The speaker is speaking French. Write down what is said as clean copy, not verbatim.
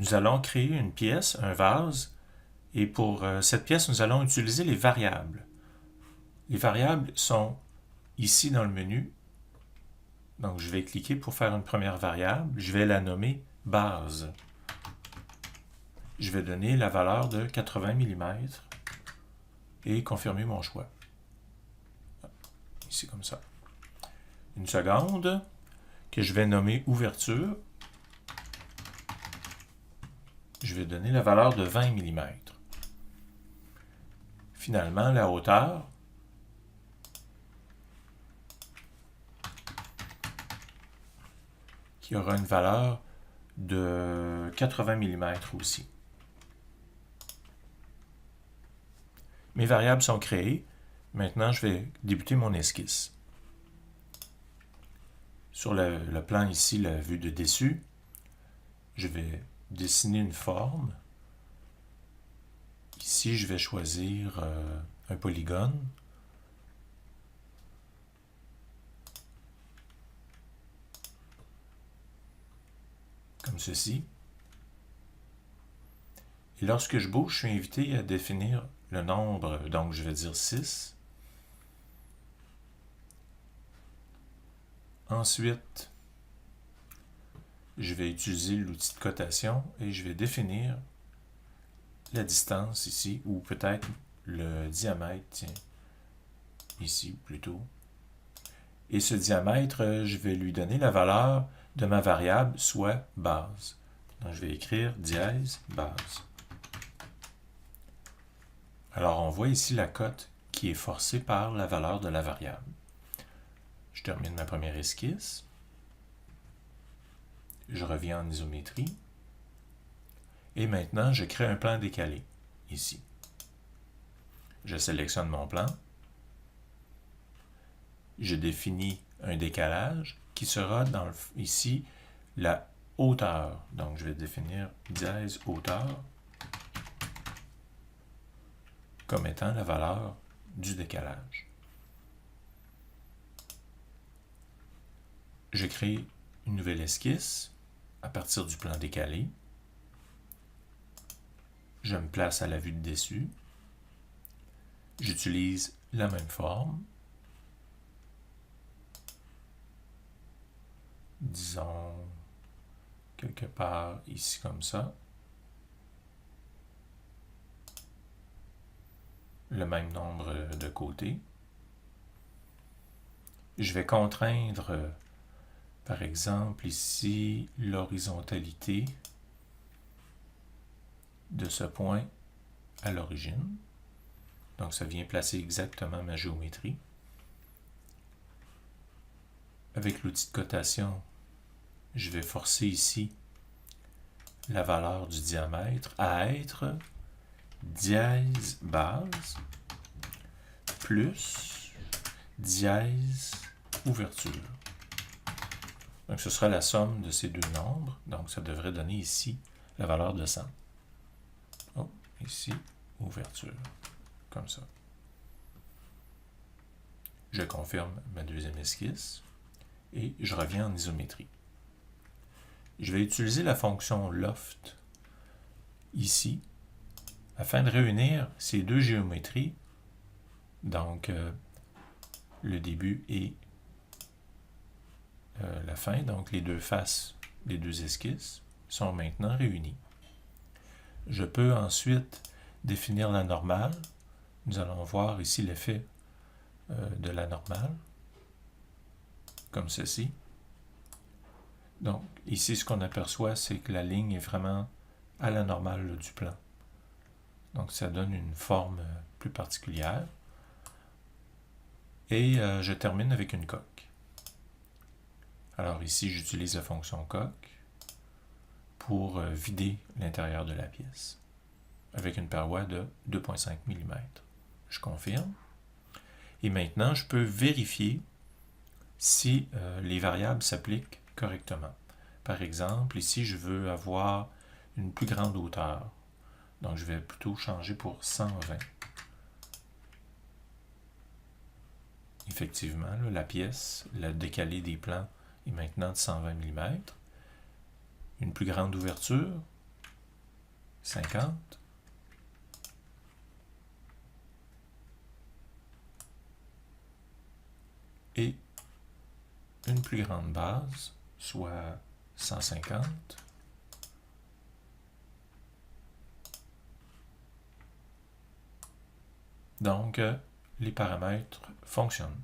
nous allons créer une pièce, un vase, et pour cette pièce, nous allons utiliser les variables. Les variables sont ici dans le menu. Donc, je vais cliquer pour faire une première variable. Je vais la nommer base. Je vais donner la valeur de 80 mm et confirmer mon choix. Ici, comme ça. Une seconde, que je vais nommer ouverture. Je vais donner la valeur de 20 mm. Finalement, la hauteur, qui aura une valeur de 80 mm aussi. Mes variables sont créées. Maintenant, je vais débuter mon esquisse. Sur le plan ici, la vue de dessus, je vais dessiner une forme. Ici, je vais choisir un polygone. Comme ceci. Et lorsque je bouge, je suis invité à définir le nombre, donc je vais dire 6. Ensuite, je vais utiliser l'outil de cotation et je vais définir la distance ici, ou peut-être le diamètre, tiens, ici plutôt. Et ce diamètre, je vais lui donner la valeur de ma variable, soit base. Donc, je vais écrire dièse base. Alors, on voit ici la cote qui est forcée par la valeur de la variable. Je termine ma première esquisse. Je reviens en isométrie. Et maintenant, je crée un plan décalé, ici. Je sélectionne mon plan. Je définis un décalage qui sera ici la hauteur. Donc, je vais définir dièse hauteur comme étant la valeur du décalage. Je crée une nouvelle esquisse à partir du plan décalé. Je me place à la vue de dessus. J'utilise la même forme. Disons quelque part ici comme ça. Le même nombre de côtés. Je vais contraindre, par exemple, ici, l'horizontalité de ce point à l'origine. Donc, ça vient placer exactement ma géométrie. Avec l'outil de cotation, je vais forcer ici la valeur du diamètre à être dièse base plus dièse ouverture. Donc, ce sera la somme de ces deux nombres. Donc, ça devrait donner ici la valeur de 100. Oh, ici, ouverture. Comme ça. Je confirme ma deuxième esquisse et je reviens en isométrie. Je vais utiliser la fonction loft ici afin de réunir ces deux géométries, donc le début et la fin, donc les deux faces des deux esquisses sont maintenant réunies. Je peux ensuite définir la normale. Nous allons voir ici l'effet de la normale, comme ceci. Donc, ici, ce qu'on aperçoit, c'est que la ligne est vraiment à la normale là, du plan. Donc, ça donne une forme plus particulière. Et je termine avec une coque. Alors ici, j'utilise la fonction coque pour vider l'intérieur de la pièce avec une paroi de 2,5 mm. Je confirme. Et maintenant, je peux vérifier si les variables s'appliquent correctement. Par exemple, ici, je veux avoir une plus grande hauteur. Donc, je vais plutôt changer pour 120. Effectivement, là, la pièce, le décalé des plans est maintenant de 120 mm. Une plus grande ouverture, 50. Et une plus grande base, soit 150. Donc, les paramètres fonctionnent.